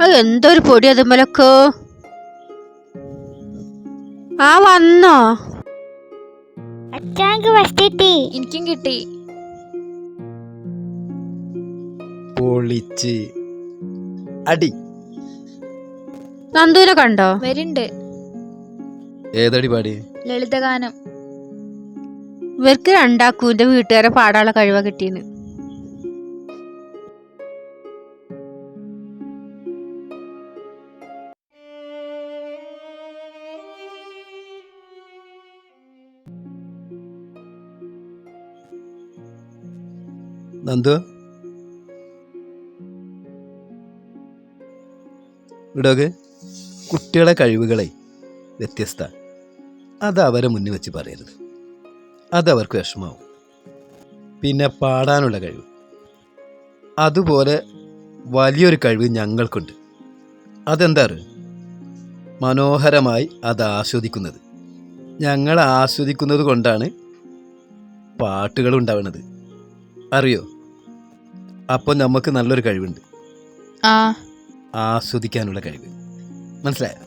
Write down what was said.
അത് എന്തൊരു പൊടി അതുമലക്കോ. ആ വന്നോ? എനിക്കും കിട്ടി. പൊളിച്ച് അടി. നന്ദുവിനെ കണ്ടോ? വരുണ്ട്. ഏതടി പാടി? ലളിതഗാനം. ഇവർക്ക് രണ്ടാക്കൂന്റെ വീട്ടുകാരെ പാടാനുള്ള കഴിവാ കിട്ടീന്. നന്ദു ഇടോക്ക് കുട്ടികളെ കഴിവുകളെ വ്യത്യസ്ത. അത് അവരെ മുന്നിൽ വെച്ച് പറയരുത്, അതവർക്ക് വിഷമാവും. പിന്നെ പാടാനുള്ള കഴിവ്, അതുപോലെ വലിയൊരു കഴിവ് ഞങ്ങൾക്കുണ്ട്. അതെന്താ മനോഹരമായി അത് ആസ്വദിക്കുന്നത്. ഞങ്ങൾ ആസ്വദിക്കുന്നത് കൊണ്ടാണ് പാട്ടുകൾ ഉണ്ടാവുന്നത്, അറിയോ? അപ്പോൾ നമുക്ക് നല്ലൊരു കഴിവുണ്ട്, ആസ്വദിക്കാനുള്ള കഴിവ്. മനസ്സിലായോ?